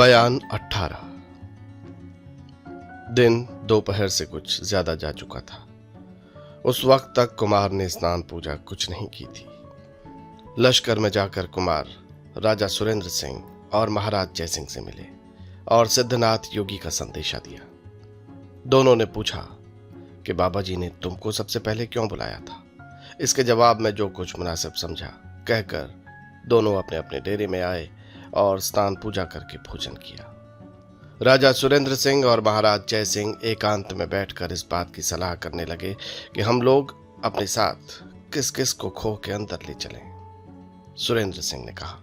बयान 18। दिन दोपहर से कुछ ज्यादा जा चुका था। उस वक्त तक कुमार ने स्नान पूजा कुछ नहीं की थी। लश्कर में जाकर कुमार राजा सुरेंद्र सिंह और महाराज जयसिंह से मिले और सिद्धनाथ योगी का संदेशा दिया। दोनों ने पूछा कि बाबा जी ने तुमको सबसे पहले क्यों बुलाया था। इसके जवाब में जो कुछ मुनासिब समझा कहकर दोनों अपने अपने डेरे में आए और स्नान पूजा करके भोजन किया। राजा सुरेंद्र सिंह और महाराज जय सिंह एकांत में बैठकर इस बात की सलाह करने लगे कि हम लोग अपने साथ किस किस को खो के अंदर ले चलें। सुरेंद्र सिंह ने कहा,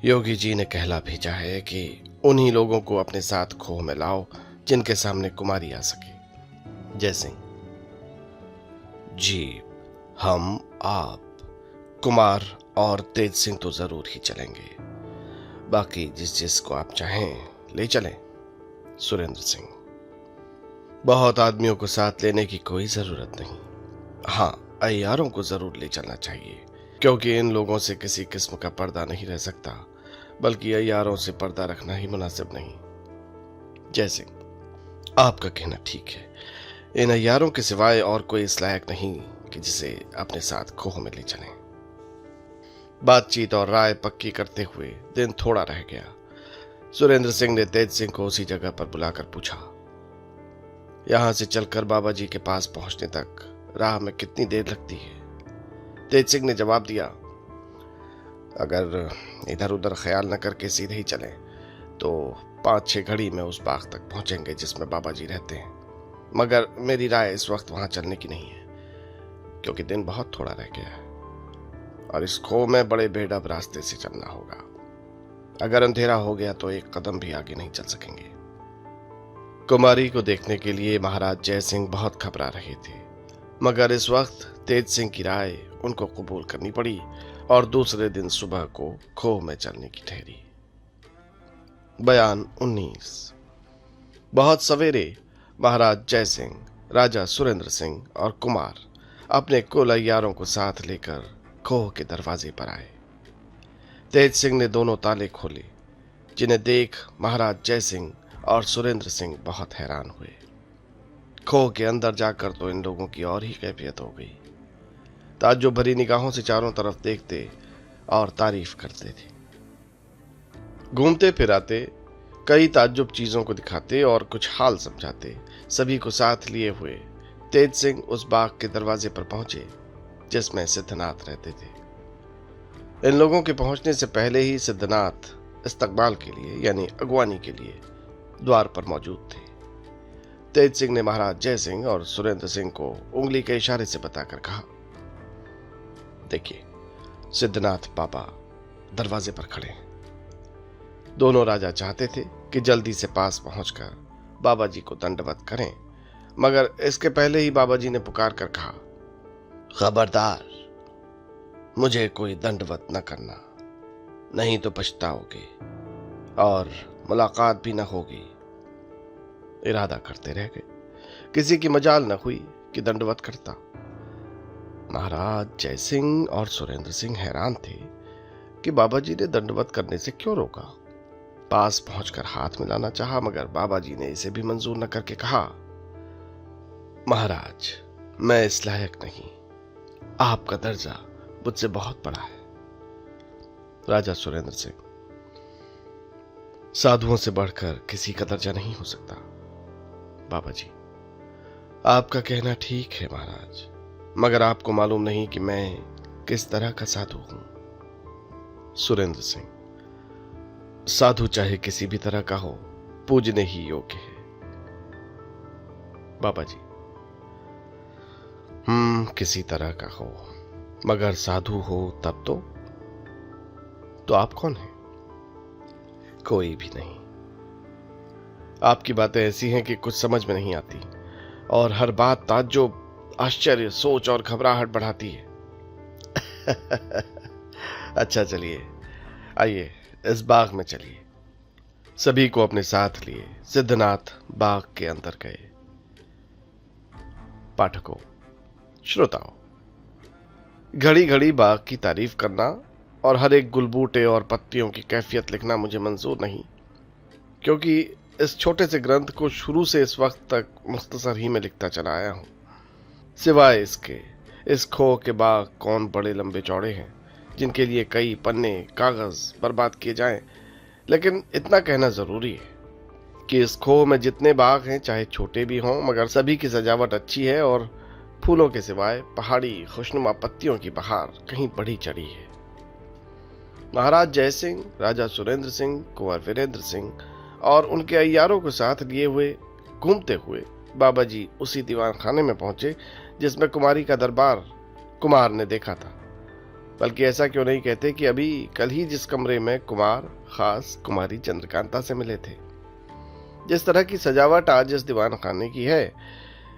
योगी जी ने कहला भेजा है कि उन्हीं लोगों को अपने साथ खो में लाओ जिनके सामने कुमारी आ सके। जय सिंह, जी हम, आप, कुमार और तेज सिंह तो जरूर ही चलेंगे, बाकी जिस को आप चाहें ले चलें। सुरेंद्र सिंह, बहुत आदमियों को साथ लेने की कोई जरूरत नहीं। हाँ, अय्यारों को जरूर ले चलना चाहिए, क्योंकि इन लोगों से किसी किस्म का पर्दा नहीं रह सकता, बल्कि अय्यारों से पर्दा रखना ही मुनासिब नहीं। जय सिंह, आपका कहना ठीक है। इन अय्यारों के सिवाय और कोई इस लायक नहीं कि जिसे अपने साथ खोह में ले चलें। बातचीत और राय पक्की करते हुए दिन थोड़ा रह गया। सुरेंद्र सिंह ने तेज सिंह को उसी जगह पर बुलाकर पूछा, यहां से चलकर बाबा जी के पास पहुंचने तक राह में कितनी देर लगती है। तेज सिंह ने जवाब दिया, अगर इधर उधर ख्याल न करके सीधे ही चलें तो 5-6 घड़ी में उस बाग तक पहुंचेंगे जिसमें बाबा जी रहते हैं। मगर मेरी राय इस वक्त वहां चलने की नहीं है, क्योंकि दिन बहुत थोड़ा रह गया है और इस खो में बड़े बेढब रास्ते से चलना होगा। अगर अंधेरा हो गया तो एक कदम भी आगे नहीं चल सकेंगे। कुमारी को देखने के लिए महाराज जय सिंह बहुत घबरा रहे थे, मगर इस वक्त तेज सिंह की राय उनको कबूल करनी पड़ी और दूसरे दिन सुबह को खो में चलने की ठहरी। बयान 19। बहुत सवेरे महाराज जय सिंह, राजा सुरेंद्र सिंह और कुमार अपने कुल अय्यारों को साथ लेकर खोह के दरवाजे पर आए। तेज सिंह ने दोनों ताले खोले, जिन्हें देख महाराज जय सिंह और सुरेंद्र सिंह बहुत हैरान हुए। खोह के अंदर जाकर तो इन लोगों की और ही कैफियत हो गई। ताज्जुब भरी निगाहों से चारों तरफ देखते और तारीफ करते थे। घूमते फिराते कई ताज्जुब चीजों को दिखाते और कुछ हाल समझाते सभी को साथ लिए हुए तेज सिंह उस बाग के दरवाजे पर पहुंचे जिसमें सिद्धनाथ रहते थे। इन लोगों के पहुंचने से पहले ही सिद्धनाथ इस्तकबाल के लिए यानी अगवानी के लिए द्वार पर मौजूद थे। तेज सिंह ने महाराज जय सिंह और सुरेंद्र सिंह को उंगली के इशारे से बताकर कहा, देखिए सिद्धनाथ बाबा दरवाजे पर खड़े हैं। दोनों राजा चाहते थे कि जल्दी से पास पहुंचकर बाबा जी को दंडवत करें, मगर इसके पहले ही बाबा जी ने पुकार कर कहा, खबरदार, मुझे कोई दंडवत न करना, नहीं तो पछताओगे और मुलाकात भी न होगी। इरादा करते रह गए, किसी की मजाल न हुई कि दंडवत करता। महाराज जय सिंह और सुरेंद्र सिंह हैरान थे कि बाबा जी ने दंडवत करने से क्यों रोका। पास पहुंचकर हाथ मिलाना चाहा, मगर बाबा जी ने इसे भी मंजूर न करके कहा, महाराज मैं इस लायक नहीं, आपका दर्जा मुझसे बहुत बड़ा है। राजा सुरेंद्र सिंह, साधुओं से बढ़कर किसी का दर्जा नहीं हो सकता। बाबा जी, आपका कहना ठीक है महाराज, मगर आपको मालूम नहीं कि मैं किस तरह का साधु हूं। सुरेंद्र सिंह, साधु चाहे किसी भी तरह का हो, पूजने ही योग्य है। बाबा जी, किसी तरह का हो, मगर साधु हो तब तो आप कौन हैं? कोई भी नहीं। आपकी बातें ऐसी हैं कि कुछ समझ में नहीं आती और हर बात ताज्जुब, आश्चर्य, सोच और घबराहट बढ़ाती है। अच्छा चलिए, आइए इस बाग में चलिए। सभी को अपने साथ लिए सिद्धनाथ बाग के अंदर गए। पाठकों, श्रोताओं, घड़ी घड़ी बाग की तारीफ करना और हर एक गुलबूटे और पत्तियों की कैफियत लिखना मुझे मंजूर नहीं, क्योंकि इस छोटे से ग्रंथ को शुरू से इस वक्त तक मुख्तसर ही में लिखता चला आया हूं। सिवाय इसके, इस खो के बाग कौन बड़े लंबे चौड़े हैं जिनके लिए कई पन्ने कागज बर्बाद किए जाएं। लेकिन इतना कहना जरूरी है कि इस खो में जितने बाग हैं, चाहे छोटे भी हों, मगर सभी की सजावट अच्छी है और फूलों के सिवाय पहाड़ी खुशनुमा पत्तियों की बहार कहीं बढ़ी चढ़ी है। महाराज जयसिंह, राजा सुरेंद्र सिंह, कुंवर वीरेंद्र सिंह और उनके अय्यारों को साथ लिए हुए घूमते हुए बाबा जी उसी दीवान खाने में पहुंचे जिसमें कुमारी का दरबार कुमार ने देखा था। बल्कि ऐसा क्यों नहीं कहते कि अभी कल ही जिस कमरे में कुमार खास कुमारी चंद्रकांता से मिले थे। जिस तरह की सजावट आज इस दीवान खाने की है,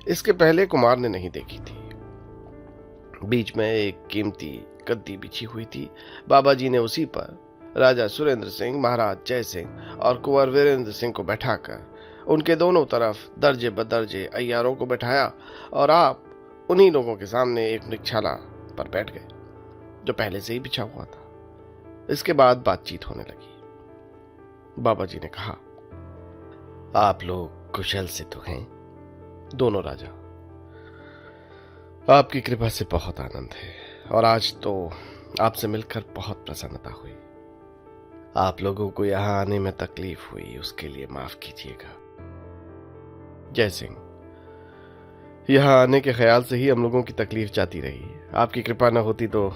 इसके पहले कुमार ने नहीं देखी थी। बीच में एक कीमती गद्दी बिछी हुई थी। बाबा जी ने उसी पर राजा सुरेंद्र सिंह, महाराज जय सिंह और कुंवर वीरेंद्र सिंह को बैठाकर उनके दोनों तरफ दर्जे बदर्जे अय्यारों को बैठाया और आप उन्हीं लोगों के सामने एक वृक्षाला पर बैठ गए जो पहले से ही बिछा हुआ था। इसके बाद बातचीत होने लगी। बाबा जी ने कहा, आप लोग कुशल से तो हैं? दोनों राजा, आपकी कृपा से बहुत आनंद है और आज तो आपसे मिलकर बहुत प्रसन्नता हुई। आप लोगों को यहां आने में तकलीफ हुई, उसके लिए माफ कीजिएगा। जय सिंह, यहां आने के ख्याल से ही हम लोगों की तकलीफ जाती रही। आपकी कृपा न होती तो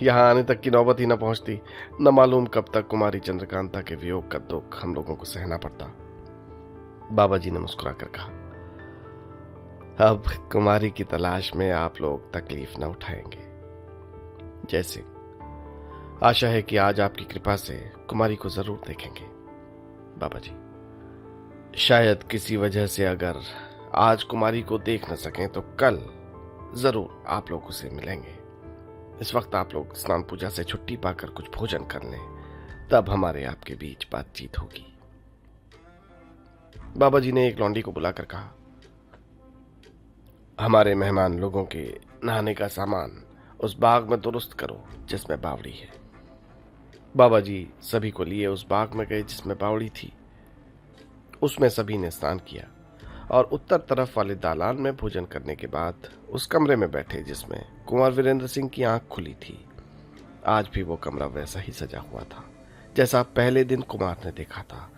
यहां आने तक की नौबत ही न पहुंचती। न मालूम कब तक कुमारी चंद्रकांता के वियोग का दुख हम लोगों को सहना पड़ता। बाबा जी ने मुस्कुराकर कहा, अब कुमारी की तलाश में आप लोग तकलीफ न उठाएंगे। जय सिंह, आशा है कि आज आपकी कृपा से कुमारी को जरूर देखेंगे। बाबा जी, शायद किसी वजह से अगर आज कुमारी को देख न सकें तो कल जरूर आप लोग उसे मिलेंगे। इस वक्त आप लोग स्नान पूजा से छुट्टी पाकर कुछ भोजन कर लें, तब हमारे आपके बीच बातचीत होगी। बाबा जी ने एक लौंडी को बुलाकर कहा, हमारे मेहमान लोगों के नहाने का सामान उस बाग में दुरुस्त करो जिसमें बावड़ी है। बाबा जी सभी को लिए उस बाग में गए जिसमें बावड़ी थी। उसमें सभी ने स्नान किया और उत्तर तरफ वाले दालान में भोजन करने के बाद उस कमरे में बैठे जिसमें कुंवर वीरेंद्र सिंह की आंख खुली थी। आज भी वो कमरा वैसा ही सजा हुआ था जैसा पहले दिन कुमार ने देखा था।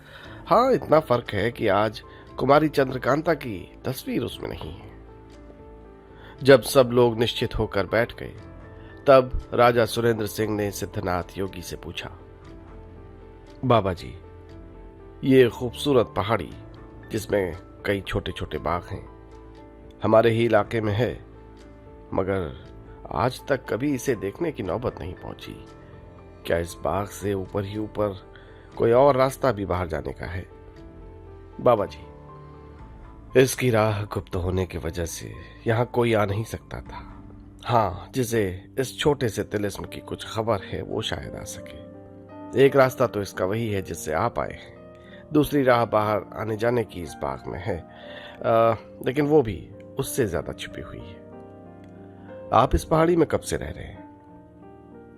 हाँ, इतना फर्क है कि आज कुमारी चंद्रकांता की तस्वीर उसमें नहीं है। जब सब लोग निश्चित होकर बैठ गए, तब राजा सुरेंद्र सिंह ने सिद्धनाथ योगी से पूछा, बाबा जी, ये खूबसूरत पहाड़ी जिसमें कई छोटे छोटे बाग हैं हमारे ही इलाके में है, मगर आज तक कभी इसे देखने की नौबत नहीं पहुंची। क्या इस बाग से ऊपर ही ऊपर कोई और रास्ता भी बाहर जाने का है? बाबा जी, इसकी राह गुप्त होने की वजह से यहां कोई आ नहीं सकता था। हाँ, जिसे इस छोटे से तिलिस्म की कुछ खबर है वो शायद आ सके। एक रास्ता तो इसका वही है जिससे आप आए हैं। दूसरी राह बाहर आने जाने की इस बाग में है, लेकिन वो भी उससे ज्यादा छिपी हुई है। आप इस पहाड़ी में कब से रह रहे हैं?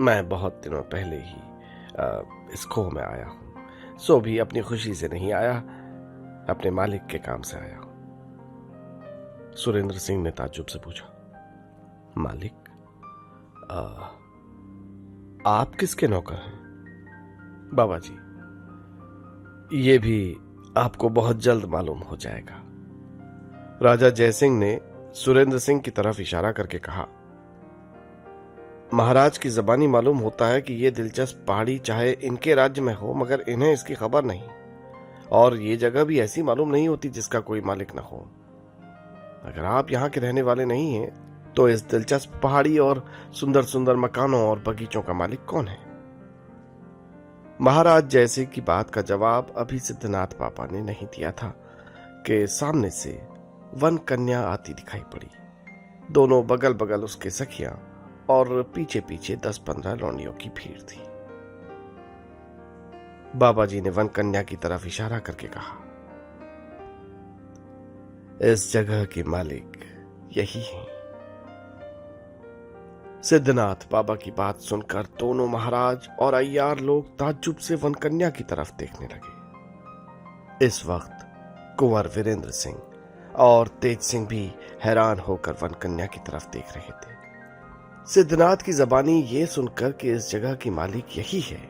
मैं बहुत दिनों पहले ही इस खो में आया हूं। सो भी अपनी खुशी से नहीं आया, अपने मालिक के काम से आया हूं। सुरेंद्र सिंह ने ताज्जुब से पूछा, मालिक, आप किसके नौकर हैं? बाबा जी, ये भी आपको बहुत जल्द मालूम हो जाएगा। राजा जयसिंह ने सुरेंद्र सिंह की तरफ इशारा करके कहा, महाराज की जबानी मालूम होता है कि ये दिलचस्प पहाड़ी चाहे इनके राज्य में हो, मगर इन्हें इसकी खबर नहीं, और ये जगह भी ऐसी मालूम नहीं होती जिसका कोई मालिक न हो। अगर आप यहाँ के रहने वाले नहीं हैं, तो इस दिलचस्प पहाड़ी और सुंदर सुंदर मकानों और बगीचों का मालिक कौन है? महाराज जयसिंह की बात का जवाब अभी सिद्धनाथ पापा ने नहीं दिया था कि सामने से वन कन्या आती दिखाई पड़ी। दोनों बगल बगल उसके सखियां और पीछे पीछे 10-15 लौंडियों की भीड़ थी। बाबा जी ने वन कन्या की तरफ इशारा करके कहा, इस जगह के मालिक यही हैं। सिद्धनाथ बाबा की बात सुनकर दोनों महाराज और अय्यार लोग ताज्जुब से वनकन्या की तरफ देखने लगे। इस वक्त कुंवर वीरेंद्र सिंह और तेज सिंह भी हैरान होकर वनकन्या की तरफ देख रहे थे। सिद्धनाथ की जबानी ये सुनकर कि इस जगह की मालिक यही है,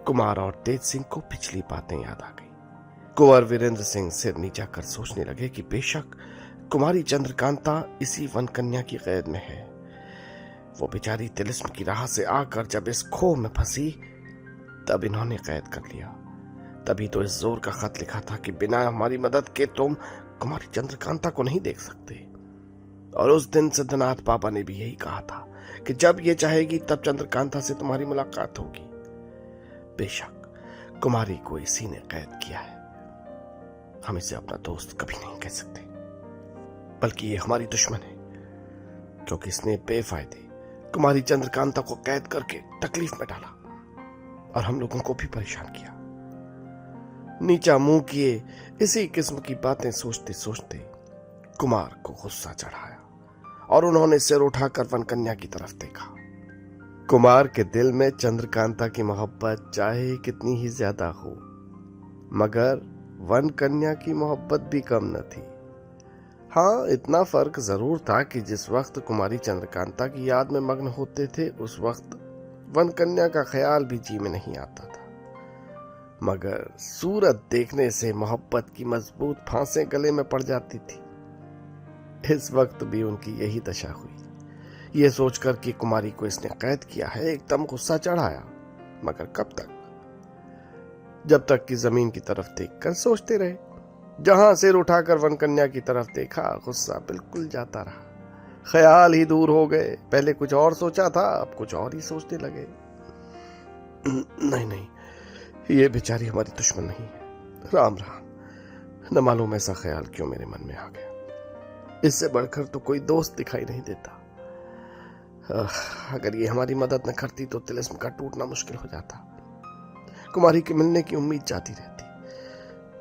कुमार और तेज सिंह को पिछली बातें याद आ गई। कुंवर वीरेंद्र सिंह सिर नीचा कर सोचने लगे कि बेशक कुमारी चंद्रकांता इसी वनकन्या की कैद में है। वो बेचारी तिलिस्म की राह से आकर जब इस खो में फंसी तब इन्होंने कैद कर लिया। तभी तो इस जोर का खत लिखा था कि बिना हमारी मदद के तुम कुमारी चंद्रकांता को नहीं देख सकते। और उस दिन सिद्धनाथ बाबा ने भी यही कहा था कि जब ये चाहेगी तब चंद्रकांता से तुम्हारी मुलाकात होगी। बेशक कुमारी को इसी ने कैद किया है। हम इसे अपना दोस्त कभी नहीं कह सकते, बल्कि ये हमारी दुश्मन है, क्योंकि इसने बेफायदे कुमारी चंद्रकांता को कैद करके तकलीफ में डाला और हम लोगों को भी परेशान किया। नीचा मुंह किए इसी किस्म की बातें सोचते सोचते कुमार को गुस्सा चढ़ाया और उन्होंने सिर उठाकर वनकन्या की तरफ देखा। कुमार के दिल में चंद्रकांता की मोहब्बत चाहे कितनी ही ज्यादा हो, मगर वनकन्या की मोहब्बत भी कम न थी। हाँ, इतना फर्क जरूर था कि जिस वक्त कुमारी चंद्रकांता की याद में मग्न होते थे उस वक्त वनकन्या का ख्याल भी जी में नहीं आता था, मगर सूरत देखने से मोहब्बत की मजबूत फांसें गले में पड़ जाती थी। इस वक्त भी उनकी यही दशा हुई। ये सोचकर कि कुमारी को इसने कैद किया है एकदम गुस्सा चढ़ाया, मगर कब तक? जब तक कि जमीन की तरफ देखकर सोचते रहे। जहां सिर उठाकर वनकन्या की तरफ देखा गुस्सा बिल्कुल जाता रहा। ख्याल ही दूर हो गए। पहले कुछ और सोचा था, अब कुछ और ही सोचने लगे। नहीं नहीं, ये बेचारी हमारी दुश्मन नहीं है। राम राम, न मालूम ऐसा ख्याल क्यों मेरे मन में आ गया। इससे बढ़कर तो कोई दोस्त दिखाई नहीं देता। अगर ये हमारी मदद न करती तो तिलिस्म का टूटना मुश्किल हो जाता। कुमारी के मिलने की उम्मीद जाती रहती,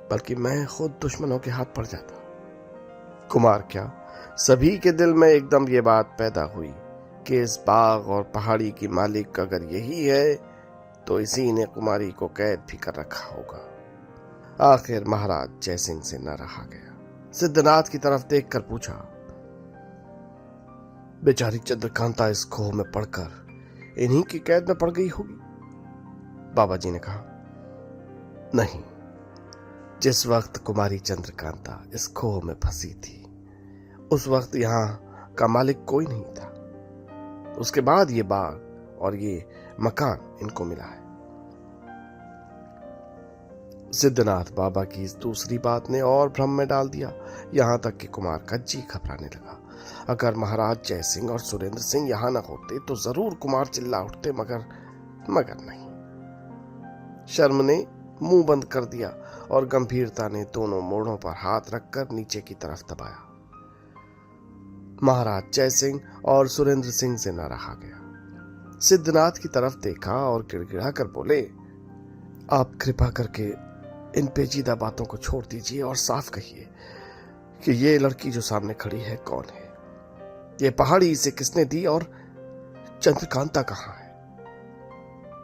बल्कि मैं खुद दुश्मनों के हाथ पड़ जाता। कुमार क्या, सभी के दिल में एकदम ये बात पैदा हुई कि इस बाग और पहाड़ी की मालिक अगर यही है तो इसी ने कुमारी को कैद भी कर रखा होगा। आखिर महाराज जयसिंह से न रहा गया। सिद्धनाथ की तरफ देखकर पूछा, बेचारी चंद्रकांता इस खोह में पड़कर इन्हीं की कैद में पड़ गई होगी? बाबा जी ने कहा, नहीं, जिस वक्त कुमारी चंद्रकांता इस खोह में फंसी थी उस वक्त यहां का मालिक कोई नहीं था। उसके बाद ये बाग और ये मकान इनको मिला है। सिद्धनाथ बाबा की इस दूसरी बात ने और भ्रम में डाल दिया, यहां तक कि कुमार का जी घबराने लगा। अगर महाराज जयसिंह और सुरेंद्र सिंह यहां न होते तो जरूर कुमार चिल्ला उठते, मगर नहीं। शर्म ने मुंह बंद कर दिया और गंभीरता ने दोनों मोड़ों पर हाथ रखकर नीचे की तरफ दबाया। महाराज जयसिंह और सुरेंद्र सिंह से न रहा गया। सिद्धनाथ की तरफ देखा और गिड़गिड़ा कर बोले, आप कृपा करके इन पेचीदा बातों को छोड़ दीजिए और साफ कहिए कि ये लड़की जो सामने खड़ी है कौन है, ये पहाड़ी इसे किसने दी और चंद्रकांता कहाँ है?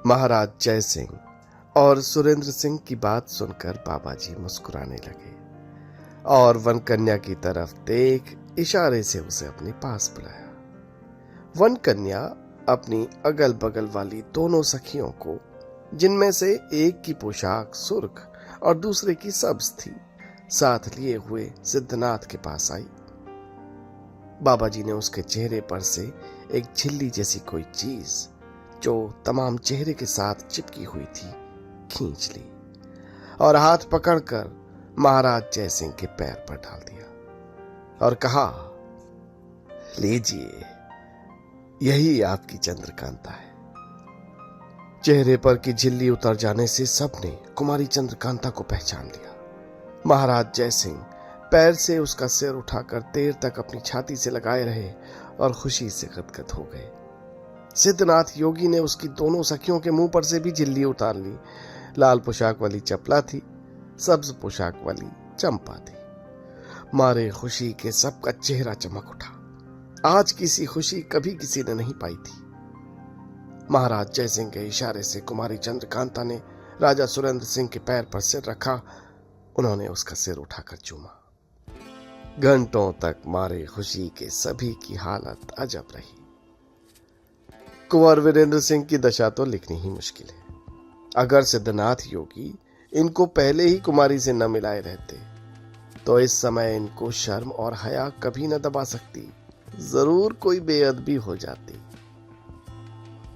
महाराज जयसिंह और सुरेंद्र सिंह की बात सुनकर बाबा जी मुस्कुराने लगे और वनकन्या की तरफ देख इशारे से उसे अपने पास बुलाया। वनकन्या अपनी अगल बगल वाली दोनों सखियों को, जिनमें से एक की पोशाक सुर्ख और दूसरे की सब्ज थी, साथ लिए हुए सिद्धनाथ के पास आई। बाबा जी ने उसके चेहरे पर से एक झिल्ली जैसी कोई चीज जो तमाम चेहरे के साथ चिपकी हुई थी खींच ली और हाथ पकड़कर महाराज जयसिंह के पैर पर डाल दिया और कहा, लीजिए, यही आपकी चंद्रकांता है। चेहरे पर की झिल्ली उतर जाने से सबने कुमारी चंद्रकांता को पहचान लिया। महाराज जयसिंह पैर से उसका सिर उठाकर देर तक अपनी छाती से लगाए रहे और खुशी से गदगद हो गए। सिद्धनाथ योगी ने उसकी दोनों सखियों के मुंह पर से भी झिल्ली उतार ली। लाल पोशाक वाली चपला थी, सब्ज पोशाक वाली चंपा थी। मारे खुशी के सबका चेहरा चमक उठा। आज किसी खुशी कभी किसी ने नहीं पाई थी। महाराज जयसिंह के इशारे से कुमारी चंद्रकांता ने राजा सुरेंद्र सिंह के पैर पर सिर रखा। उन्होंने उसका सिर उठाकर चूमा। घंटों तक मारे खुशी के सभी की हालत अजब रही। कुंवर वीरेंद्र सिंह की दशा तो लिखनी ही मुश्किल है। अगर सिद्धनाथ योगी इनको पहले ही कुमारी से न मिलाए रहते तो इस समय इनको शर्म और हया कभी न दबा सकती, जरूर कोई बेअदबी हो जाती।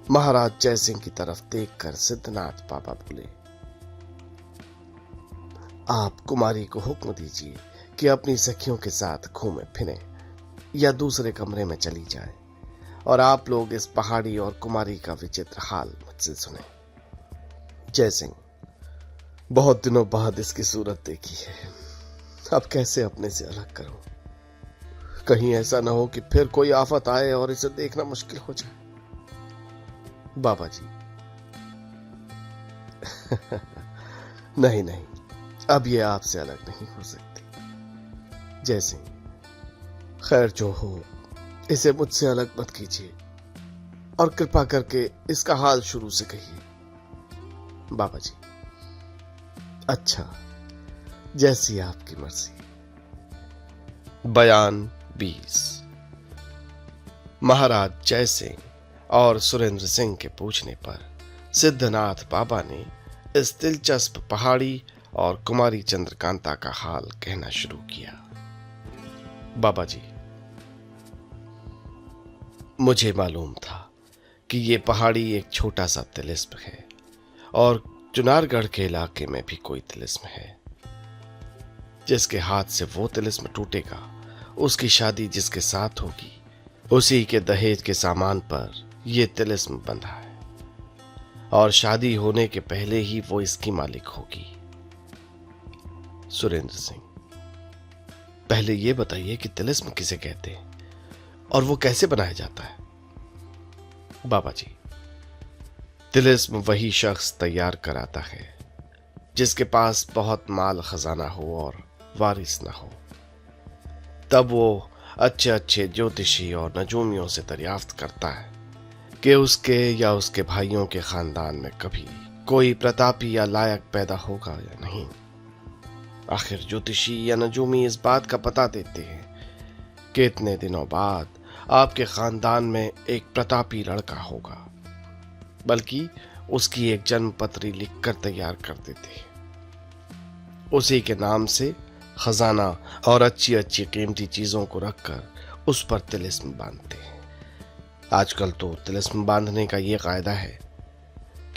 महाराज जयसिंह की तरफ देखकर सिद्धनाथ बाबा बोले, आप कुमारी को हुक्म दीजिए कि अपनी सखियों के साथ घूमे फिरे या दूसरे कमरे में चली जाए, और आप लोग इस पहाड़ी और कुमारी का विचित्र हाल मुझसे सुने। जयसिंह, बहुत दिनों बाद इसकी सूरत देखी है, अब कैसे अपने से अलग करूं? कहीं ऐसा ना हो कि फिर कोई आफत आए और इसे देखना मुश्किल हो जाए। बाबा जी नहीं नहीं, अब ये आपसे अलग नहीं हो सकती। जयसिंह, खैर जो हो, इसे मुझसे अलग मत कीजिए और कृपा करके इसका हाल शुरू से कहिए। बाबा जी, अच्छा, जैसी आपकी मर्जी। बयान 20। महाराज जयसिंह और सुरेंद्र सिंह के पूछने पर सिद्धनाथ बाबा ने इस दिलचस्प पहाड़ी और कुमारी चंद्रकांता का हाल कहना शुरू किया। बाबा जी, मुझे मालूम था कि ये पहाड़ी एक छोटा सा तिलिस्म है और चुनारगढ़ के इलाके में भी कोई तिलिस्म है। जिसके हाथ से वो तिलिस्म टूटेगा, उसकी शादी जिसके साथ होगी, उसी के दहेज के सामान पर यह तिलिस्म बंधा है और शादी होने के पहले ही वो इसकी मालिक होगी। सुरेंद्र सिंह, पहले ये बताइए कि तिलिस्म किसे कहते हैं और वो कैसे बनाया जाता है? बाबा जी, तिलिस्म वही शख्स तैयार कराता है जिसके पास बहुत माल खजाना हो और वारिस ना हो। तब वो अच्छे अच्छे ज्योतिषी और नजूमियों से दरियाफ्त करता है कि उसके या उसके भाइयों के खानदान में कभी कोई प्रतापी या लायक पैदा होगा या नहीं। आखिर ज्योतिषी या नजूमी इस बात का पता देते हैं कि इतने दिनों बाद आपके खानदान में एक प्रतापी लड़का होगा, बल्कि उसकी एक जन्म पत्री लिखकर तैयार कर देते हैं। उसी के नाम से खजाना और अच्छी अच्छी कीमती चीजों को रखकर उस पर तिलिस्म बांधते हैं। आजकल तो तिलिस्म बांधने का ये कायदा है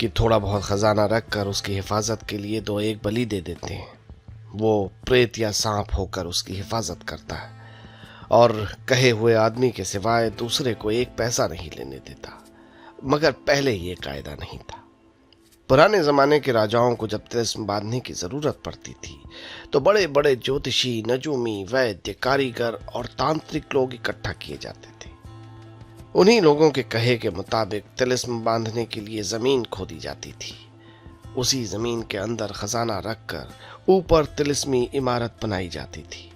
कि थोड़ा बहुत खजाना रखकर उसकी हिफाजत के लिए 2-1 बलि दे देते हैं। वो प्रेत या सांप होकर उसकी हिफाजत करता है और कहे हुए आदमी के सिवाय दूसरे को 1 पैसा नहीं लेने देता। मगर पहले ये कायदा नहीं था। पुराने जमाने के राजाओं को जब तिलिस्म बांधने की जरूरत पड़ती थी तो बड़े बड़े ज्योतिषी, नजूमी, वैद्य, कारीगर और तांत्रिक लोग इकट्ठा किए जाते थे। उन्हीं लोगों के कहे के मुताबिक तिलिस्म बांधने के लिए जमीन खोदी जाती थी। उसी जमीन के अंदर खजाना रखकर ऊपर तिलिस्मी इमारत बनाई जाती थी।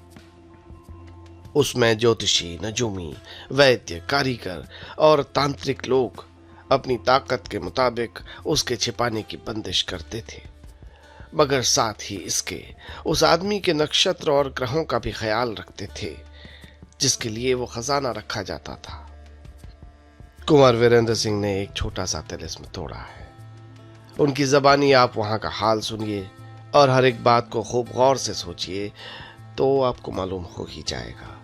उसमें ज्योतिषी, नजूमी, वैद्य, कारीगर और तांत्रिक लोग अपनी ताकत के मुताबिक उसके छिपाने की बंदिश करते थे, मगर साथ ही इसके उस आदमी के नक्षत्र और ग्रहों का भी ख्याल रखते थे जिसके लिए वो खजाना रखा जाता था। कुंवर वीरेंद्र सिंह ने एक छोटा सा तिलिस्म तोड़ा है। उनकी जबानी आप वहां का हाल सुनिए और हर एक बात को खूब गौर से सोचिए तो आपको मालूम हो ही जाएगा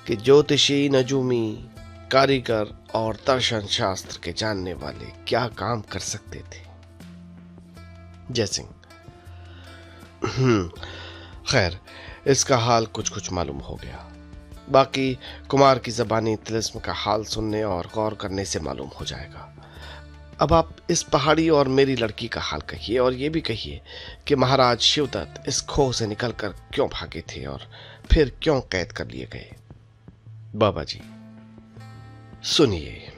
कि ज्योतिषी, नजूमी, कारीगर और दर्शन शास्त्र के जानने वाले क्या काम कर सकते थे। जयसिंह, खैर, इसका हाल कुछ कुछ मालूम हो गया। बाकी कुमार की जबानी तिलिस्म का हाल सुनने और गौर करने से मालूम हो जाएगा। अब आप इस पहाड़ी और मेरी लड़की का हाल कहिए और ये भी कहिए कि महाराज शिवदत्त इस खोह से निकलकर क्यों भागे थे और फिर क्यों कैद कर लिए गए। बाबा जी, सुनिए,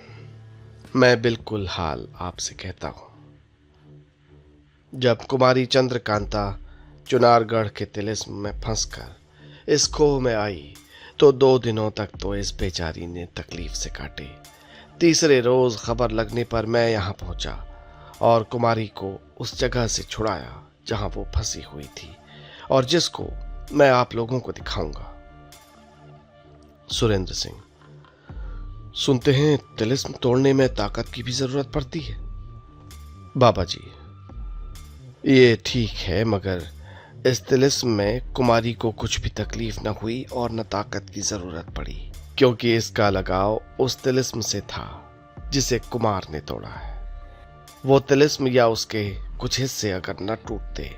मैं बिल्कुल हाल आपसे कहता हूं। जब कुमारी चंद्रकांता चुनारगढ़ के तिलिस्म में फंसकर इस खोह में आई तो 2 दिनों तक तो इस बेचारी ने तकलीफ से काटे। तीसरे रोज खबर लगने पर मैं यहाँ पहुंचा और कुमारी को उस जगह से छुड़ाया जहां वो फंसी हुई थी और जिसको मैं आप लोगों को दिखाऊंगा। सुरेंद्र सिंह: सुनते हैं तिलिस्म तोड़ने में ताकत की भी जरूरत पड़ती है। बाबा जी: ये ठीक है, मगर इस तिलिस्म में कुमारी को कुछ भी तकलीफ न हुई और न ताकत की जरूरत पड़ी, क्योंकि इसका लगाव उस तिलिस्म से था जिसे कुमार ने तोड़ा है। वो तिलिस्म या उसके कुछ हिस्से अगर न टूटते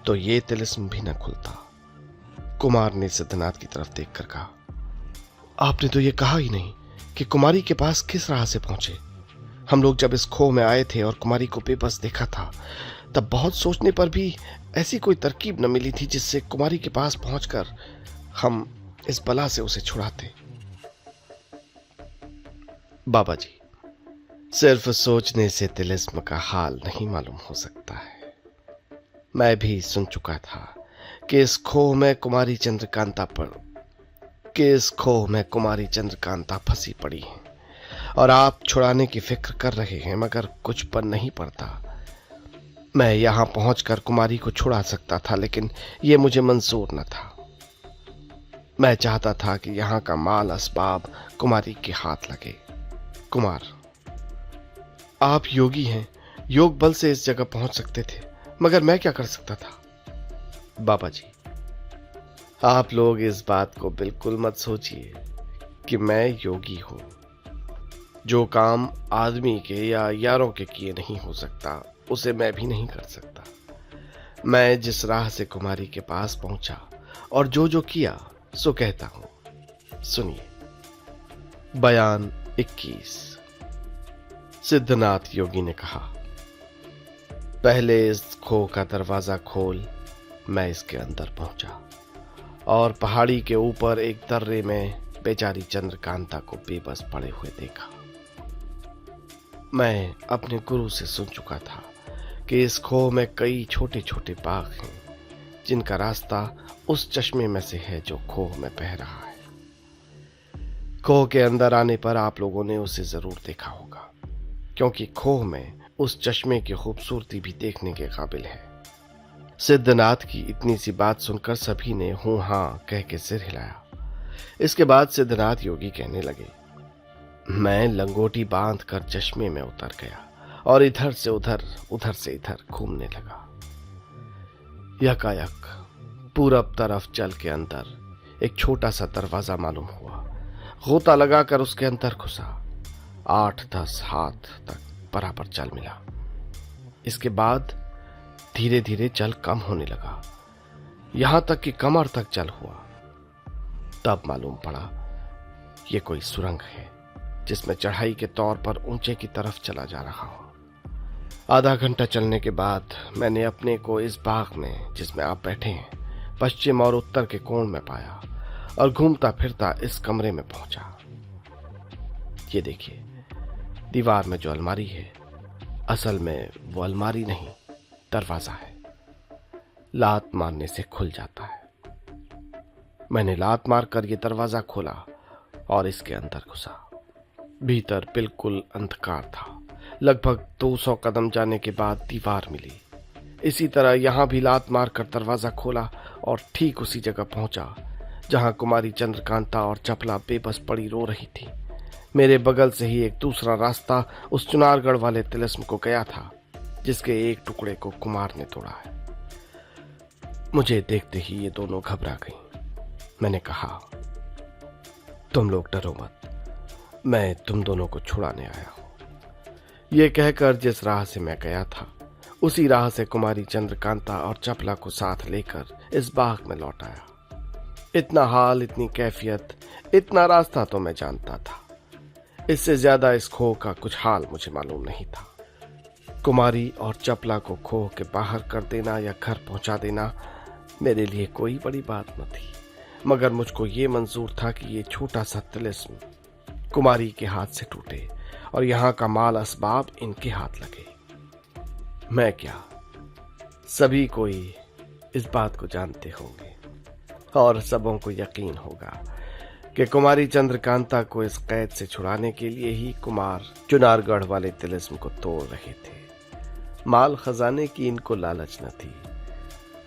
तो ये तिलिस्म भी न खुलता। कुमार ने सिद्धनाथ की तरफ देखकर कहा, आपने तो ये कहा ही नहीं कि कुमारी के पास किस राह से पहुंचे। हम लोग जब इस खो में आए थे और कुमारी को बेबस देखा था, तब बहुत सोचने पर भी ऐसी कोई तरकीब न मिली थी जिससे कुमारी के पास पहुंचकर हम इस बला से उसे छुड़ाते। बाबा जी: सिर्फ सोचने से तिलिस्म का हाल नहीं मालूम हो सकता है। मैं भी सुन चुका था कि इस खो में कुमारी चंद्रकांता फंसी पड़ी है और आप छुड़ाने की फिक्र कर रहे हैं, मगर कुछ पर नहीं पड़ता। मैं यहां पहुंचकर कुमारी को छुड़ा सकता था, लेकिन यह मुझे मंजूर न था। मैं चाहता था कि यहां का माल असबाब कुमारी के हाथ लगे। कुमार: आप योगी हैं, योग बल से इस जगह पहुंच सकते थे, मगर मैं क्या कर सकता था। बाबा जी: आप लोग इस बात को बिल्कुल मत सोचिए कि मैं योगी हूं। जो काम आदमी के या यारों के किए नहीं हो सकता, उसे मैं भी नहीं कर सकता। मैं जिस राह से कुमारी के पास पहुंचा और जो जो किया सो कहता हूं, सुनिए। बयान 21। सिद्धनाथ योगी ने कहा, पहले इस खो का दरवाजा खोल। मैं इसके अंदर पहुंचा और पहाड़ी के ऊपर एक दर्रे में बेचारी चंद्रकांता को बेबस पड़े हुए देखा। मैं अपने गुरु से सुन चुका था कि इस खो में कई छोटे छोटे बाग हैं जिनका रास्ता उस चश्मे में से है जो खो में बह रहा है। खो के अंदर आने पर आप लोगों ने उसे जरूर देखा होगा, क्योंकि खो में उस चश्मे की खूबसूरती भी देखने के काबिल है। सिद्धनाथ की इतनी सी बात सुनकर सभी ने हूं हां कह के सिर हिलाया। इसके बाद सिद्धनाथ योगी कहने लगे, मैं लंगोटी बांध कर चश्मे में उतर गया और इधर से इधर घूमने लगा। यकायक पूरब तरफ चल के अंदर एक छोटा सा दरवाजा मालूम हुआ। गोता लगाकर उसके अंदर घुसा। 8-10 हाथ तक बराबर चल मिला। इसके बाद धीरे धीरे चल कम होने लगा, यहां तक कि कमर तक चल हुआ। तब मालूम पड़ा ये कोई सुरंग है जिसमें चढ़ाई के तौर पर ऊंचे की तरफ चला जा रहा हूं। आधा घंटा चलने के बाद मैंने अपने को इस बाग में जिसमें आप बैठे हैं पश्चिम और उत्तर के कोण में पाया और घूमता फिरता इस कमरे में पहुंचा। ये देखिए, दीवार में जो अलमारी है, असल में वो अलमारी नहीं, दरवाजा है। लात मारने से खुल जाता है। मैंने लात मारकर ये दरवाजा खोला और इसके अंदर घुसा। भीतर बिल्कुल अंधकार था। लगभग 200 कदम जाने के बाद दीवार मिली। इसी तरह यहां भी लात मारकर दरवाजा खोला और ठीक उसी जगह पहुंचा जहां कुमारी चंद्रकांता और चपला बेबस पड़ी रो रही थी। मेरे बगल से ही एक दूसरा रास्ता उस चुनारगढ़ वाले तिलिस्म को गया था जिसके एक टुकड़े को कुमार ने तोड़ा है। मुझे देखते ही ये दोनों घबरा गईं। मैंने कहा, तुम लोग डरो मत, मैं तुम दोनों को छुड़ाने आया हूं। ये कहकर जिस राह से मैं गया था उसी राह से कुमारी चंद्रकांता और चपला को साथ लेकर इस बाग में लौट आया। इतना हाल, इतनी कैफियत, इतना रास्ता तो मैं जानता था। इससे ज्यादा इस खो का कुछ हाल मुझे मालूम नहीं था। कुमारी और चपला को खो के बाहर कर देना या घर पहुंचा देना मेरे लिए कोई बड़ी बात न थी, मगर मुझको ये मंजूर था कि ये छोटा सा तिलिस्म कुमारी के हाथ से टूटे और यहाँ का माल असबाब इनके हाथ लगे। मैं क्या, सभी कोई इस बात को जानते होंगे और सबों को यकीन होगा कि कुमारी चंद्रकांता को इस कैद से छुड़ाने के लिए ही कुमार चुनारगढ़ वाले तिलिस्म को तोड़ रहे थे। माल खजाने की इनको लालच न थी।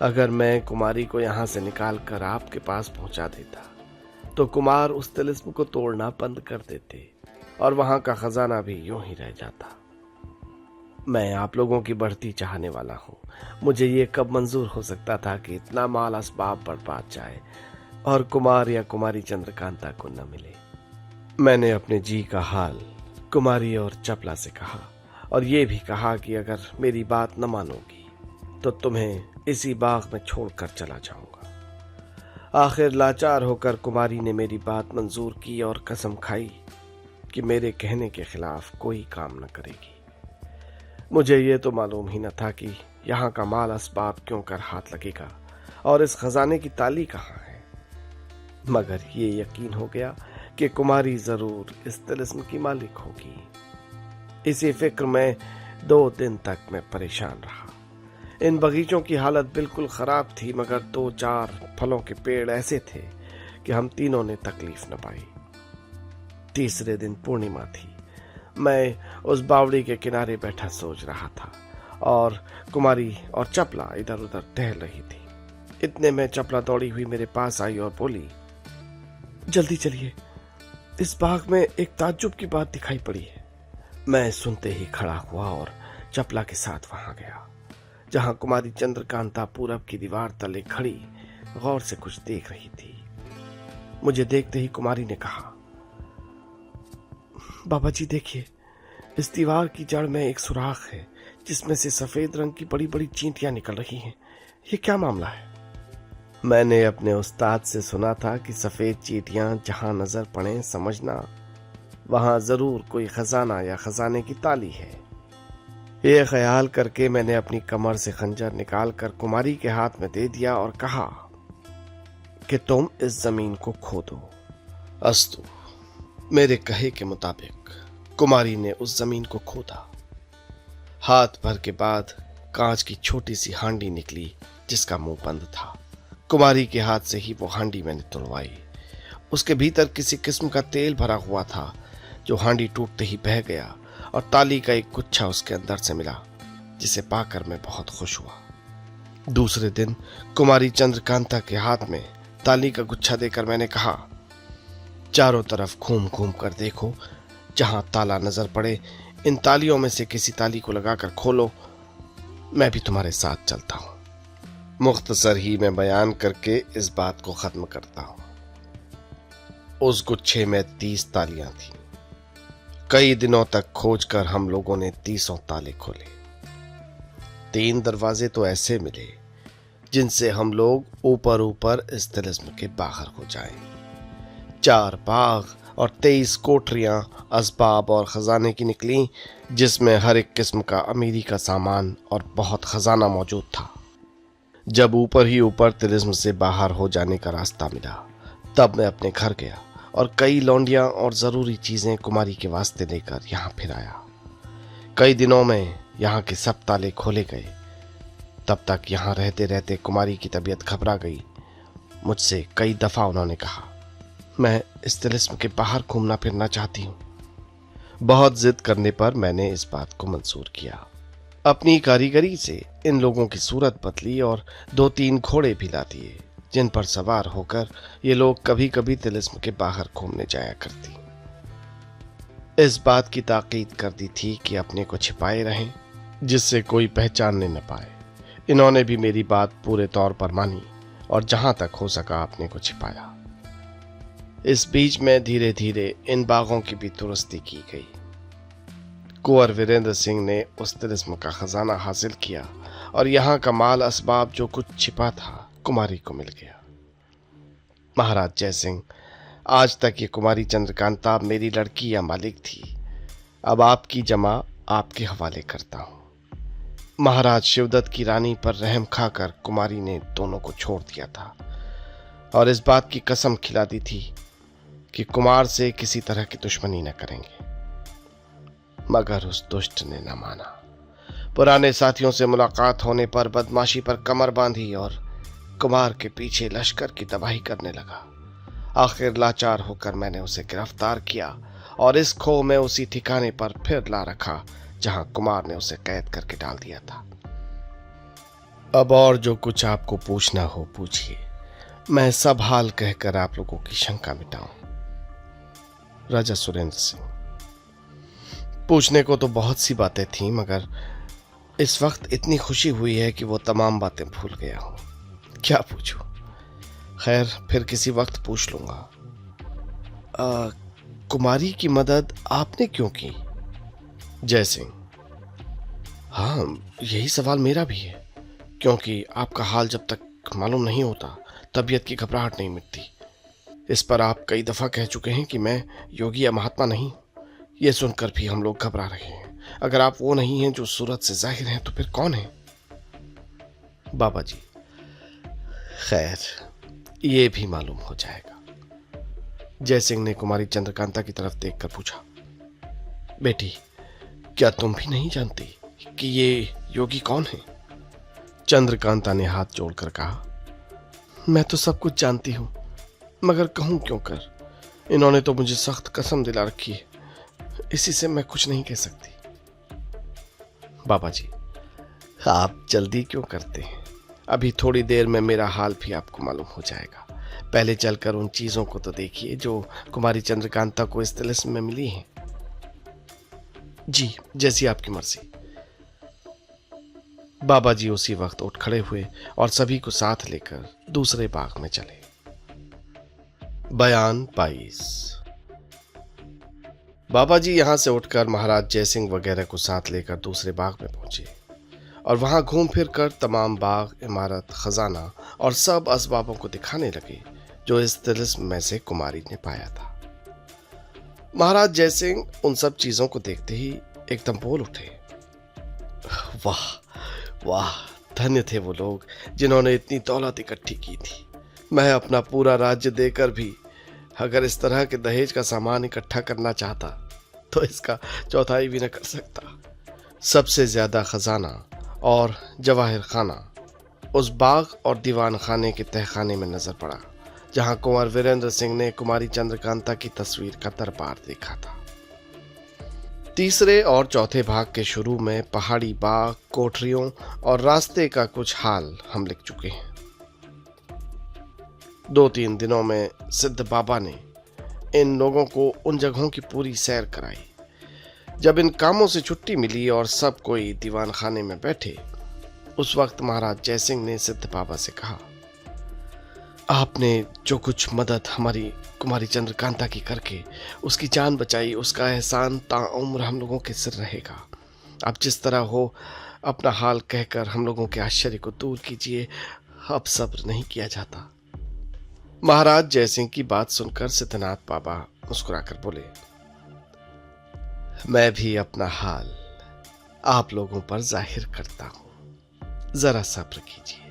अगर मैं कुमारी को यहां से निकाल कर आपके पास पहुंचा देता तो कुमार उस तिलिस्म को तोड़ना बंद कर देते और वहां का खजाना भी यूं ही रह जाता। मैं आप लोगों की बढ़ती चाहने वाला हूं। मुझे ये कब मंजूर हो सकता था कि इतना माल असबाब बर्बाद जाए और कुमार या कुमारी चंद्रकांता को न मिले। मैंने अपने जी का हाल कुमारी और चपला से कहा और ये भी कहा कि अगर मेरी बात न मानोगी तो तुम्हें इसी बाग में छोड़कर चला जाऊंगा। आखिर लाचार होकर कुमारी ने मेरी बात मंजूर की और कसम खाई कि मेरे कहने के खिलाफ कोई काम न करेगी। मुझे ये तो मालूम ही न था कि यहाँ का माल असबाब क्यों कर हाथ लगेगा और इस खजाने की ताली कहाँ है, मगर ये यकीन हो गया कि कुमारी जरूर इस तिलिस्म की मालिक होगी। इसी फिक्र में 2 दिन तक मैं परेशान रहा। इन बगीचों की हालत बिल्कुल खराब थी, मगर 2-4 फलों के पेड़ ऐसे थे कि हम तीनों ने तकलीफ न पाई। तीसरे दिन पूर्णिमा थी। मैं उस बावड़ी के किनारे बैठा सोच रहा था और कुमारी और चपला इधर उधर टहल रही थी। इतने में चपला दौड़ी हुई मेरे पास आई और बोली, जल्दी चलिए, इस बाग में एक ताज्जुब की बात दिखाई पड़ी है। मैं सुनते ही खड़ा हुआ और चपला के साथ वहां गया, जहां कुमारी चंद्रकांता पूरब की दीवार तले खड़ी गौर से कुछ देख रही थी। मुझे देखते ही कुमारी ने कहा, बाबा जी देखिए, इस दीवार की जड़ में एक सुराख है जिसमें से सफेद रंग की बड़ी बड़ी चींटियां निकल रही हैं। ये क्या मामला है? मैंने अपने उस्ताद से सुना था कि सफेद चींटियां जहां नजर पड़े समझना वहां जरूर कोई खजाना या खजाने की ताली है। ये ख्याल करके मैंने अपनी कमर से खंजर निकालकर कुमारी के हाथ में दे दिया और कहा कि तुम इस जमीन को खोदो। अस्तु, मेरे कहे के मुताबिक कुमारी ने उस जमीन को खोदा। हाथ भर के बाद कांच की छोटी सी हांडी निकली जिसका मुंह बंद था। कुमारी के हाथ से ही वो हांडी मैंने तुड़वाई। उसके भीतर किसी किस्म का तेल भरा हुआ था जो हांडी टूटते ही बह गया और ताली का एक गुच्छा उसके अंदर से मिला, जिसे पाकर मैं बहुत खुश हुआ। दूसरे दिन कुमारी चंद्रकांता के हाथ में ताली का गुच्छा देकर मैंने कहा, चारों तरफ घूम घूम कर देखो, जहां ताला नजर पड़े इन तालियों में से किसी ताली को लगाकर खोलो। मैं भी तुम्हारे साथ चलता हूं। मुख्तसर ही मैं बयान करके इस बात को खत्म करता हूं। उस गुच्छे में 30 तालियां थीं। कई दिनों तक खोजकर हम लोगों ने 30 ताले खोले। 3 दरवाजे तो ऐसे मिले जिनसे हम लोग ऊपर ऊपर इस तिलिस्म के बाहर हो जाएं। 4 बाग और 23 कोठरियां असबाब और खजाने की निकली, जिसमें हर एक किस्म का अमीरी का सामान और बहुत खजाना मौजूद था। जब ऊपर ही ऊपर तिलिस्म से बाहर हो जाने का रास्ता मिला, तब मैं अपने घर गया और कई लौंडियां और जरूरी चीजें कुमारी के वास्ते लेकर यहाँ फिर आया। कई दिनों में यहाँ के सब ताले खोले गए। तब तक यहाँ रहते रहते कुमारी की तबीयत घबरा गई। मुझसे कई दफा उन्होंने कहा, मैं इस तिलिस्म के बाहर घूमना फिरना चाहती हूँ। बहुत जिद करने पर मैंने इस बात को मंजूर किया। अपनी कारीगरी से इन लोगों की सूरत बदली और 2-3 घोड़े भी ला दिए, जिन पर सवार होकर ये लोग कभी कभी तिलिस्म के बाहर घूमने जाया करती। इस बात की ताकीद कर दी थी कि अपने को छिपाए रहें, जिससे कोई पहचानने न पाए। इन्होंने भी मेरी बात पूरे तौर पर मानी और जहां तक हो सका अपने को छिपाया। इस बीच में धीरे धीरे इन बागों की भी दुरुस्ती की गई। कुंवर वीरेंद्र सिंह ने उस तिलिस्म का खजाना हासिल किया और यहाँ का माल असबाब जो कुछ छिपा था कुमारी को मिल गया। महाराज जयसिंह, आज तक ये कुमारी चंद्रकांता मेरी लड़की या मालिक थी। अब आपकी जमा आपके हवाले करता हूँ। महाराज शिवदत्त की रानी पर रहम खाकर कुमारी ने दोनों को छोड़ दिया था और इस बात की कसम खिला दी थी कि कुमार से किसी तरह की दुश्मनी न करेंगे, मगर उस दुष्ट ने न माना। पुराने साथियों से मुलाकात होने पर बदमाशी पर कमर बांधी और कुमार के पीछे लश्कर की तबाही करने लगा। आखिर लाचार होकर मैंने उसे गिरफ्तार किया और इस खो में उसी ठिकाने पर फिर ला रखा जहां कुमार ने उसे कैद करके डाल दिया था। अब और जो कुछ आपको पूछना हो पूछिए, मैं सब हाल कहकर आप लोगों की शंका मिटाऊं। राजा सुरेंद्र सिंह: पूछने को तो बहुत सी बातें थी, मगर इस वक्त इतनी खुशी हुई है कि वो तमाम बातें भूल गया हूं। क्या पूछूं? खैर, फिर किसी वक्त पूछ लूंगा। कुमारी की मदद आपने क्यों की? जय सिंह: हाँ, यही सवाल मेरा भी है, क्योंकि आपका हाल जब तक मालूम नहीं होता तबीयत की घबराहट नहीं मिटती। इस पर आप कई दफा कह चुके हैं कि मैं योगी या महात्मा नहीं। ये सुनकर भी हम लोग घबरा रहे हैं। अगर आप वो नहीं हैं जो सूरत से जाहिर हैं, तो फिर कौन है? बाबा जी: खैर, ये भी मालूम हो जाएगा। जय सिंह ने कुमारी चंद्रकांता की तरफ देखकर पूछा, बेटी, क्या तुम भी नहीं जानती कि ये योगी कौन है? चंद्रकांता ने हाथ जोड़कर कहा, मैं तो सब कुछ जानती हूं, मगर कहूं क्यों कर? इन्होंने तो मुझे सख्त कसम दिला रखी है, इसी से मैं कुछ नहीं कह सकती। बाबा जी: आप जल्दी क्यों करते हैं? अभी थोड़ी देर में मेरा हाल भी आपको मालूम हो जाएगा। पहले चलकर उन चीजों को तो देखिए जो कुमारी चंद्रकांता को इस तिलिस्म में मिली हैं। जी, जैसी आपकी मर्जी। बाबा जी उसी वक्त उठ खड़े हुए और सभी को साथ लेकर दूसरे बाग में चले। बयान 22। बाबा जी यहां से उठकर महाराज जयसिंह वगैरह को साथ लेकर दूसरे बाग में पहुंचे और वहां घूम फिर कर तमाम बाग, इमारत, खजाना और सब असबाबों को दिखाने लगे जो इस तिलिस्म में से कुमारी ने पाया था। महाराज जयसिंह उन सब चीजों को देखते ही एकदम बोल उठे, वाह वाह, धन्य थे वो लोग जिन्होंने इतनी दौलत इकट्ठी की थी। मैं अपना पूरा राज्य देकर भी अगर इस तरह के दहेज का सामान इकट्ठा करना चाहता तो इसका चौथाई भी न कर सकता। सबसे ज्यादा खजाना और जवाहिर खाना उस बाग और दीवान खाने के तहखाने में नजर पड़ा जहां कुंवर वीरेंद्र सिंह ने कुमारी चंद्रकांता की तस्वीर का दरबार देखा था। तीसरे और चौथे भाग के शुरू में पहाड़ी बाग, कोठरियों और रास्ते का कुछ हाल हम लिख चुके हैं। 2-3 दिनों में सिद्ध बाबा ने इन लोगों को उन जगहों की पूरी सैर कराई। जब इन कामों से छुट्टी मिली और सब कोई दीवान खाने में बैठे, उस वक्त महाराज जयसिंह ने सिद्ध बाबा से कहा, आपने जो कुछ मदद हमारी कुमारी चंद्रकांता की करके उसकी जान बचाई, उसका एहसान ताउम्र हम लोगों के सिर रहेगा। आप जिस तरह हो अपना हाल कहकर हम लोगों के आश्चर्य को दूर कीजिए, अब सब्र नहीं किया जाता। महाराज जयसिंह की बात सुनकर सिद्धनाथ बाबा मुस्कुराकर बोले, मैं भी अपना हाल आप लोगों पर जाहिर करता हूं, जरा सब्र कीजिए।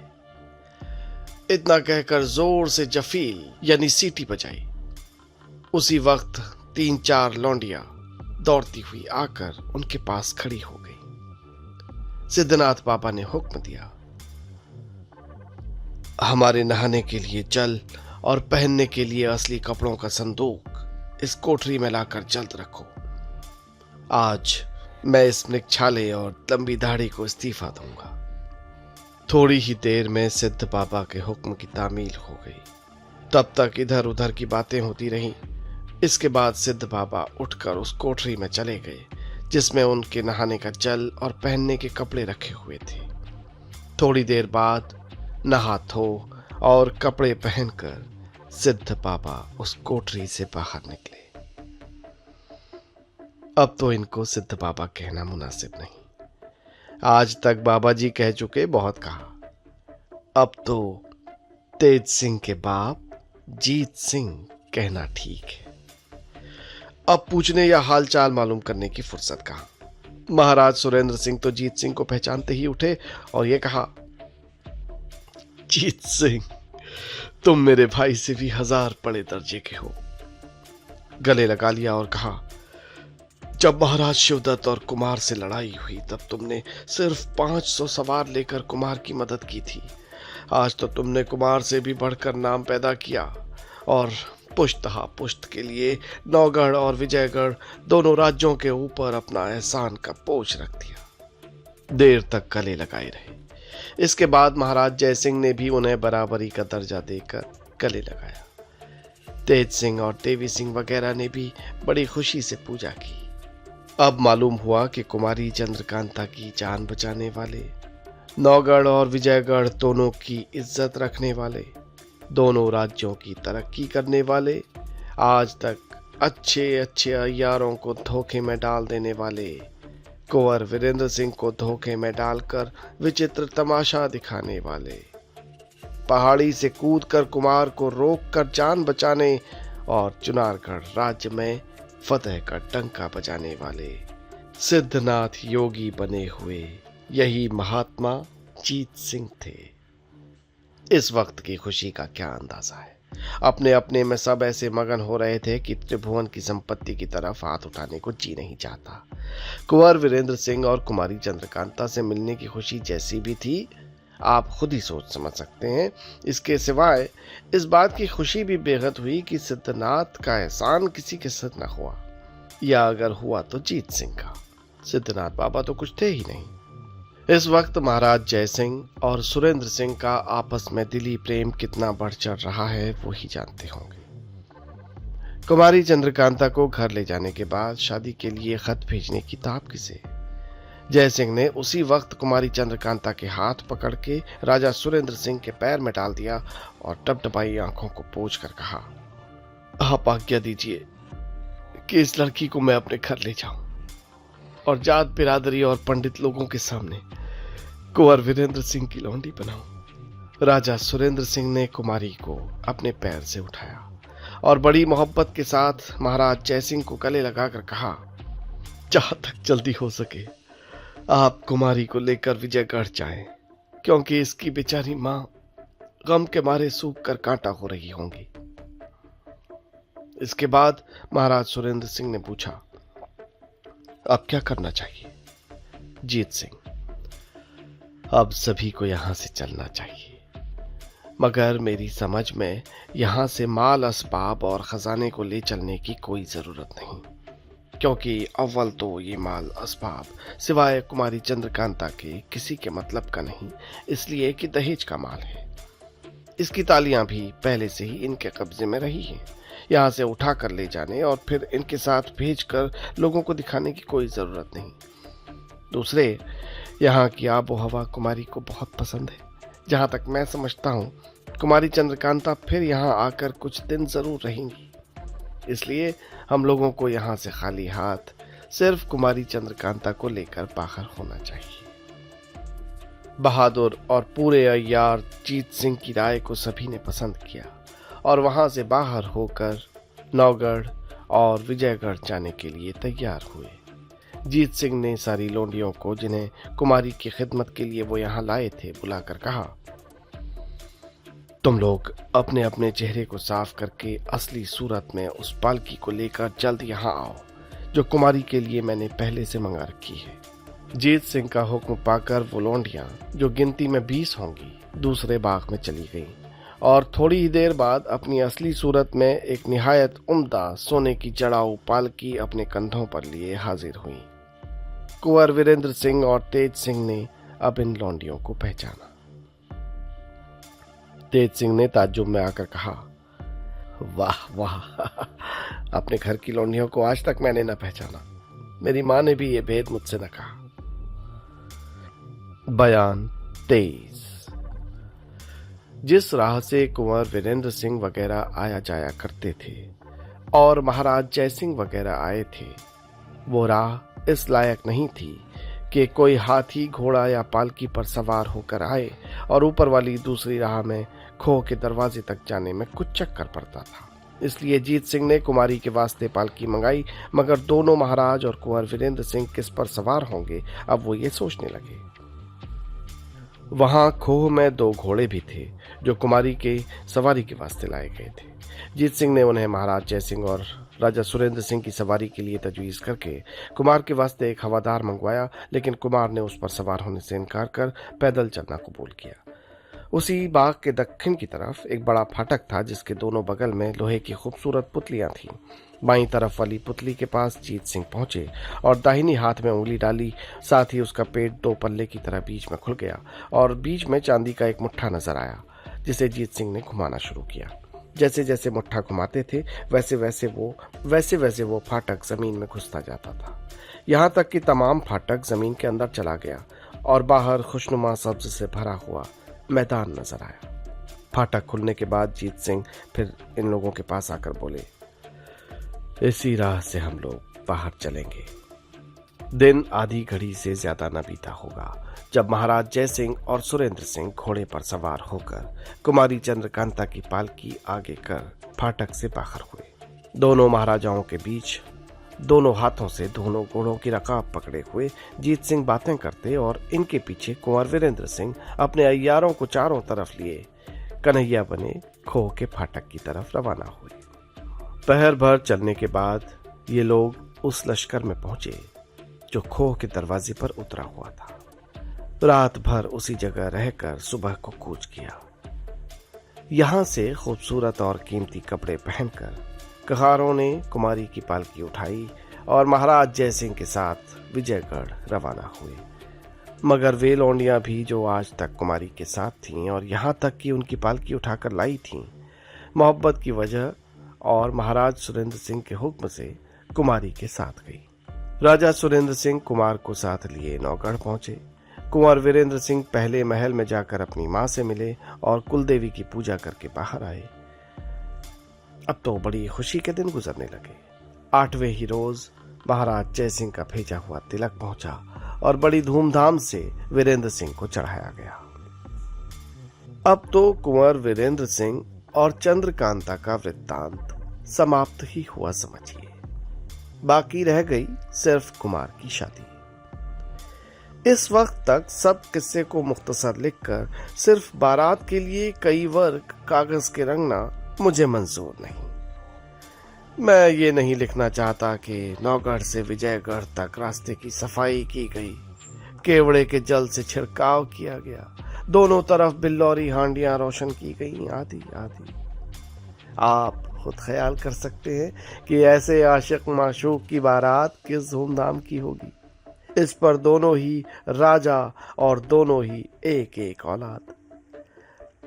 इतना कहकर जोर से जफील यानी सीटी बजाई। उसी वक्त 3-4 लौंडियां दौड़ती हुई आकर उनके पास खड़ी हो गई। सिद्धनाथ बाबा ने हुक्म दिया, हमारे नहाने के लिए जल और पहनने के लिए असली कपड़ों का संदूक इस कोठरी में लाकर जल्द रखो। आज मैं इस मृगछाले और लंबी दाढ़ी को इस्तीफा दूंगा। थोड़ी ही देर में सिद्ध बाबा के हुक्म की तामील हो गई। तब तक इधर उधर की बातें होती रहीं। इसके बाद सिद्ध बाबा उठकर उस कोठरी में चले गए जिसमें उनके नहाने का जल और पहनने के कपड़े रखे हुए थे। थोड़ी देर बाद नहा धो और कपड़े पहनकर सिद्ध बाबा उस कोठरी से बाहर निकले। अब तो इनको सिद्ध बाबा कहना मुनासिब नहीं। आज तक बाबा जी कह चुके, बहुत कहा। अब तो तेज सिंह के बाप जीत सिंह कहना ठीक है। अब पूछने या हालचाल मालूम करने की फुर्सत कहां। महाराज सुरेंद्र सिंह तो जीत सिंह को पहचानते ही उठे और ये कहा, जीत सिंह, तुम मेरे भाई से भी 1000 बड़े दर्जे के हो। गले लगा लिया और कहा, जब महाराज शिवदत्त और कुमार से लड़ाई हुई तब तुमने सिर्फ 500 सवार लेकर कुमार की मदद की थी। आज तो तुमने कुमार से भी बढ़कर नाम पैदा किया और पुष्ट के लिए नौगढ़ और विजयगढ़ दोनों राज्यों के ऊपर अपना एहसान का बोझ रख दिया। देर तक गले लगाए रहे। इसके बाद महाराज जयसिंह ने भी उन्हें बराबरी का दर्जा देकर गले लगाया। तेज सिंह और देवी सिंह वगैरह ने भी बड़ी खुशी से पूजा की। अब मालूम हुआ कि कुमारी चंद्रकांता की जान बचाने वाले, नौगढ़ और विजयगढ़ दोनों की इज्जत रखने वाले, दोनों राज्यों की तरक्की करने वाले, आज तक अच्छे अच्छे अय्यारों को धोखे में डाल देने वाले कुंवर वीरेंद्र सिंह को धोखे में डालकर विचित्र तमाशा दिखाने वाले, पहाड़ी से कूदकर कुमार को रोककर जान बचाने और चुनारगढ़ राज्य में फतेह का डंका बजाने वाले सिद्धनाथ योगी बने हुए यही महात्मा जीत सिंह थे। इस वक्त की खुशी का क्या अंदाजा है। अपने अपने में सब ऐसे मगन हो रहे थे कि त्रिभुवन की संपत्ति की तरफ हाथ उठाने को जी नहीं चाहता। कुंवर वीरेंद्र सिंह और कुमारी चंद्रकांता से मिलने की खुशी जैसी भी थी, आप खुद ही सोच समझ सकते हैं। इसके सिवाय इस बात की खुशी भी बेहद हुई कि सिद्धनाथ का एहसान किसी के साथ न हुआ, या अगर हुआ तो जीत सिंह का। सिद्धनाथ बाबा तो कुछ थे ही नहीं। इस वक्त महाराज जयसिंह और सुरेंद्र सिंह का आपस में दिली प्रेम कितना बढ़ चढ़ रहा है वो ही जानते होंगे। कुमारी चंद्रकांता को घर ले जाने के बाद शादी के लिए खत भेजने की ताब किसे। जयसिंह ने उसी वक्त कुमारी चंद्रकांता के हाथ पकड़ के राजा सुरेंद्र सिंह के पैर में डाल दिया और टपटपाई आंखों को पोंछ कर कहा, आप आज्ञा दीजिए कि इस लड़की को मैं अपने घर ले जाऊं और जात बिरादरी और पंडित लोगों के सामने कुंवर वीरेंद्र सिंह की लौंडी बनाऊं। राजा सुरेंद्र सिंह ने कुमारी को अपने पैर से उठाया और बड़ी मोहब्बत के साथ महाराज जयसिंह को गले लगाकर कहा, जहां तक जल्दी हो सके आप कुमारी को लेकर विजयगढ़ जाएं, क्योंकि इसकी बेचारी मां गम के मारे सूख कर कांटा हो रही होंगी। इसके बाद महाराज सुरेंद्र सिंह ने पूछा, अब क्या करना चाहिए? जीत सिंह, अब सभी को यहां से चलना चाहिए, मगर मेरी समझ में यहां से माल असबाब और खजाने को ले चलने की कोई जरूरत नहीं, क्योंकि अव्वल तो ये माल असबाब सिवाय कुमारी चंद्रकांता के किसी के मतलब का नहीं, इसलिए कि दहेज का माल है। इसकी तालियां भी पहले से ही इनके कब्जे में रही हैं। यहाँ से उठा कर ले जाने और फिर इनके साथ भेजकर लोगों को दिखाने की कोई जरूरत नहीं। दूसरे, यहाँ की आबो हवा कुमारी को बहुत पसंद है। जहाँ तक मैं समझता हूँ कुमारी चंद्रकांता फिर यहाँ आकर कुछ दिन जरूर रहेंगी, इसलिए हम लोगों को यहाँ से खाली हाथ सिर्फ कुमारी चंद्रकांता को लेकर बाहर होना चाहिए। बहादुर और पूरे अय्यार जीत सिंह की राय को सभी ने पसंद किया और वहां से बाहर होकर नौगढ़ और विजयगढ़ जाने के लिए तैयार हुए। जीत सिंह ने सारी लोंडियों को, जिन्हें कुमारी की खिदमत के लिए वो यहाँ लाए थे, बुलाकर कहा, तुम लोग अपने अपने चेहरे को साफ करके असली सूरत में उस पालकी को लेकर जल्द यहाँ आओ, जो कुमारी के लिए मैंने पहले से मंगा रखी है। जीत सिंह का हुक्म पाकर वो लोंडियां, जो गिनती में 20 होंगी, दूसरे बाग में चली गईं और थोड़ी ही देर बाद अपनी असली सूरत में एक निहायत उम्दा सोने की जड़ाऊ पालकी अपने कंधों पर लिए हाजिर हुई। कुंवर वीरेंद्र सिंह और तेज सिंह ने अब इन लौंडियों को पहचाना। तेज सिंह ने ताज्जुब में आकर कहा, वाह वाह, अपने घर की लौंडियों को आज तक मैंने न पहचाना। मेरी माँ ने भी ये भेद मुझसे न कहा। बयान 23। जिस राह से कुंवर वीरेंद्र सिंह वगैरह आया जाया करते थे और महाराज जयसिंह वगैरह आए थे, वो राह इस लायक नहीं थी कि कोई हाथी, घोड़ा या पालकी पर सवार होकर आए और ऊपर वाली दूसरी राह में खो के दरवाजे तक जाने में कुछ चक्कर पड़ता था। इसलिए जीत सिंह ने कुमारी के वास्ते पालकी मंगाई, मगर दोनों महाराज और कुंवर वीरेंद्र सिंह किस पर सवार होंगे, अब वो ये सोचने लगे। वहां खोह में 2 घोड़े भी थे जो कुमारी के सवारी के वास्ते लाए गए थे। जीत सिंह ने उन्हें महाराज जयसिंह और राजा सुरेंद्र सिंह की सवारी के लिए तजवीज़ करके कुमार के वास्ते एक हवादार मंगवाया, लेकिन कुमार ने उस पर सवार होने से इनकार कर पैदल चलना कबूल किया। उसी बाग के दक्षिण की तरफ एक बड़ा फाटक था जिसके दोनों बगल में लोहे की खूबसूरत पुतलियां थीं। बाईं तरफ वाली पुतली के पास जीत सिंह पहुंचे और दाहिनी हाथ में उंगली डाली। साथ ही उसका पेट दो पल्ले की तरह बीच में खुल गया और बीच में चांदी का एक मुट्ठा नजर आया, जिसे जीत सिंह ने घुमाना शुरू किया। जैसे जैसे मुट्ठा घुमाते थे वैसे वैसे वो फाटक जमीन में घुसता जाता था, यहाँ तक कि तमाम फाटक जमीन के अंदर चला गया और बाहर खुशनुमा सब्ज से भरा हुआ मैदान नजर आया। फाटक खुलने के बाद जीत सिंह फिर इन लोगों के पास आकर बोले, इसी राह से हम लोग बाहर चलेंगे। दिन आधी घड़ी से ज्यादा न बीता होगा जब महाराज जय सिंह और सुरेंद्र सिंह घोड़े पर सवार होकर कुमारी चंद्रकांता की पालकी आगे कर फाटक से बाहर हुए। दोनों महाराजाओं के बीच दोनों हाथों से दोनों घोड़ों की रकाब पकड़े हुए जीत सिंह बातें करते और इनके पीछे कुंवर वीरेंद्र सिंह अपने अय्यारों को चारों तरफ लिए कन्हैया बने खोह के फाटक की तरफ रवाना हुए। पहर भर चलने के बाद ये लोग उस लश्कर में पहुंचे जो खोह के दरवाजे पर उतरा हुआ था। रात भर उसी जगह रहकर सुबह को कूच किया। यहां से खूबसूरत और कीमती कपड़े पहनकर कहारों ने कुमारी की पालकी उठाई और महाराज जय सिंह के साथ विजयगढ़ रवाना हुए। मगर वे लौंडियां भी जो आज तक कुमारी के साथ थीं और यहाँ तक कि उनकी पालकी उठाकर लाई थीं, मोहब्बत की वजह और महाराज सुरेंद्र सिंह के हुक्म से कुमारी के साथ गई। राजा सुरेंद्र सिंह कुमार को साथ लिए नौगढ़ पहुंचे। कुंवर वीरेंद्र सिंह पहले महल में जाकर अपनी मां से मिले और कुलदेवी की पूजा करके बाहर आए। अब तो बड़ी खुशी के दिन गुजरने लगे। 8वें ही रोज महाराज जय सिंह का भेजा हुआ तिलक पहुंचा और बड़ी धूमधाम से वीरेंद्र सिंह को चढ़ाया गया। अब तो कुंवर वीरेंद्र सिंह और चंद्रकांता का वृत्तांत समाप्त ही हुआ समझिए। बाकी रह गई सिर्फ कुमार की शादी। इस वक्त तक सब किस्से को मुख्तसर लिखकर सिर्फ बारात के लिए कई वर्ग कागज के रंगना मुझे मंजूर नहीं। मैं ये नहीं लिखना चाहता कि नौगढ़ से विजयगढ़ तक रास्ते की सफाई की गई, केवड़े के जल से छिड़काव किया गया, दोनों तरफ बिल्लौरी हांडियां रोशन की गई, आदि आदि। आप खुद ख्याल कर सकते हैं कि ऐसे आशिक माशूक की बारात किस धूमधाम की होगी। इस पर दोनों ही राजा और दोनों ही एक एक औलाद।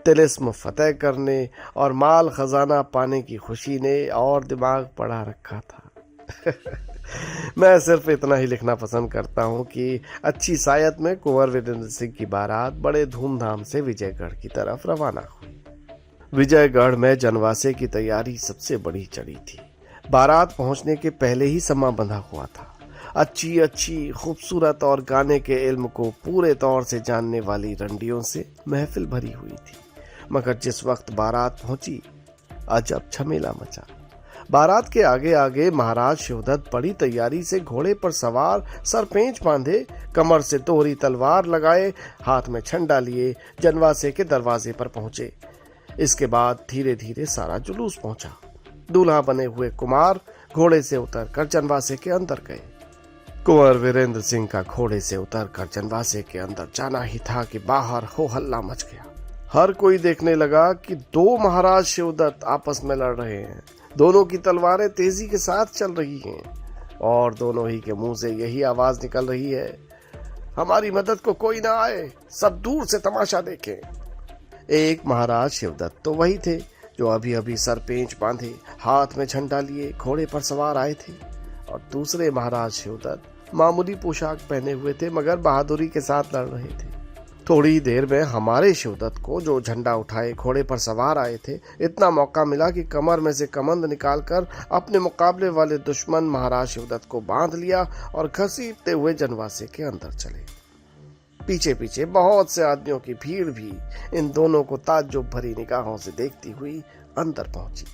तिलिस्म फतेह करने और माल खजाना पाने की खुशी ने और दिमाग पढ़ा रखा था। मैं सिर्फ इतना ही लिखना पसंद करता हूं कि अच्छी सायत में कुंवर वीरेंद्र सिंह की बारात बड़े धूमधाम से विजयगढ़ की तरफ रवाना हुई। विजयगढ़ में जनवासे की तैयारी सबसे बड़ी चढ़ी थी। बारात पहुंचने के पहले ही समा बंधा हुआ था। अच्छी अच्छी खूबसूरत और गाने के इल्म को पूरे तौर से जानने वाली रंडियों से महफिल भरी हुई थी। मगर जिस वक्त बारात पहुंची, अजब झमेला मचा। बारात के आगे आगे महाराज शिवदत्त बड़ी तैयारी से घोड़े पर सवार, सर पेंच बांधे, कमर से दोहरी तलवार लगाए, हाथ में झंडा लिए जनवासे के दरवाजे पर पहुंचे। इसके बाद धीरे धीरे सारा जुलूस पहुंचा। दूल्हा बने हुए कुमार घोड़े से उतरकर जनवासे के अंदर गए। कुंवर वीरेंद्र सिंह का घोड़े से उतरकर जनवासे के अंदर जाना ही था कि बाहर हो हल्ला मच गया। हर कोई देखने लगा कि दो महाराज शिवदत्त आपस में लड़ रहे हैं। दोनों की तलवारें तेजी के साथ चल रही हैं और दोनों ही के मुंह से यही आवाज निकल रही है, हमारी मदद को कोई ना आए, सब दूर से तमाशा देखें। एक महाराज शिवदत्त तो वही थे जो अभी अभी सर पेंच बांधे, हाथ में झंडा लिए घोड़े पर सवार आए थे, और दूसरे महाराज शिवदत्त मामूली पोशाक पहने हुए थे मगर बहादुरी के साथ लड़ रहे थे। थोड़ी देर में हमारे शिवदत्त को, जो झंडा उठाए घोड़े पर सवार आए थे, इतना मौका मिला कि कमर में से कमंद निकालकर अपने मुकाबले वाले दुश्मन महाराज शिवदत्त को बांध लिया और घसीटते हुए जनवासे के अंदर चले। पीछे पीछे बहुत से आदमियों की भीड़ भी इन दोनों को ताज्जुब भरी निगाहों से देखती हुई अंदर पहुंची।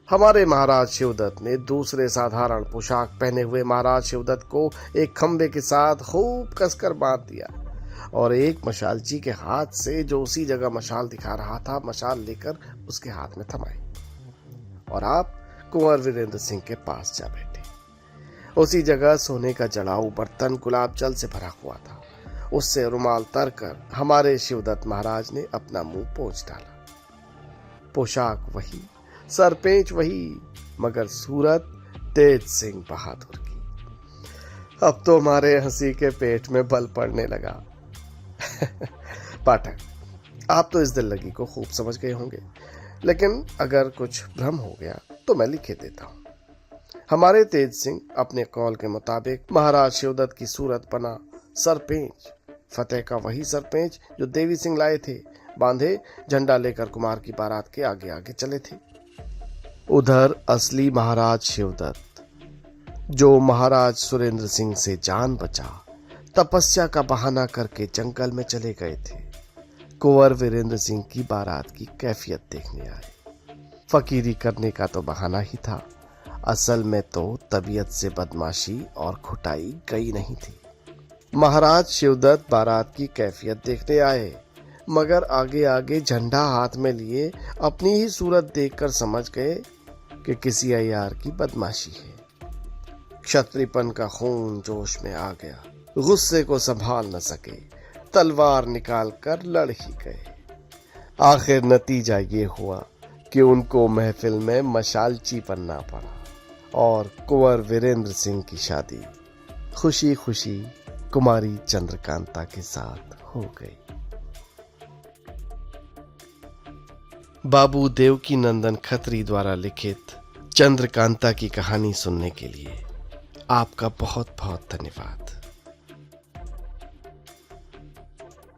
हमारे महाराज शिवदत्त ने दूसरे साधारण पोशाक पहने हुए महाराज शिवदत्त को एक खंबे के साथ खूब कसकर बांध दिया और एक मशालची के हाथ से, जो उसी जगह मशाल दिखा रहा था, मशाल लेकर उसके हाथ में थमाई और आप कुंवर वीरेंद्र सिंह के पास जा बैठे। उसी जगह सोने का जड़ाऊ बर्तन गुलाब जल से भरा हुआ था। उससे रुमाल तरकर हमारे शिवदत्त महाराज ने अपना मुंह पोंछ डाला। पोशाक वही, सरपेंच वही, मगर सूरत तेज सिंह बहादुर की। अब तो हमारे हंसी के पेट में बल पड़ने लगा। पाठक, आप तो इस दिल लगी को खूब समझ गए होंगे, लेकिन अगर कुछ भ्रम हो गया तो मैं लिखे देता हूं। हमारे तेज सिंह अपने कौल के मुताबिक महाराज शिवदत्त की सूरत बना सरपेंच, फतेह का वही सरपेंच जो देवी सिंह लाए थे, बांधे झंडा लेकर कुमार की बारात के आगे आगे चले थे। उधर असली महाराज शिवदत्त, जो महाराज सुरेंद्र सिंह से जान बचा, तपस्या का बहाना करके जंगल में चले गए थे। कुंवर वीरेंद्र सिंह की बारात की कैफियत देखने आए। फकीरी करने का तो बहाना ही था, असल में तो तबीयत से बदमाशी और खुटाई गई नहीं थी। महाराज शिवदत्त बारात की कैफियत देखने आए, मगर आगे आगे झंडा हाथ में लिए अपनी ही सूरत देखकर समझ गए कि किसी अय्यार की बदमाशी है। क्षत्रियपन का खून जोश में आ गया, गुस्से को संभाल न सके, तलवार निकाल कर लड़ ही गए। आखिर नतीजा ये हुआ कि उनको महफिल में मशालची बनना पड़ा और कुंवर वीरेंद्र सिंह की शादी खुशी खुशी कुमारी चंद्रकांता के साथ हो गई। बाबू देवकी नंदन खत्री द्वारा लिखित चंद्रकांता की कहानी सुनने के लिए आपका बहुत बहुत धन्यवाद।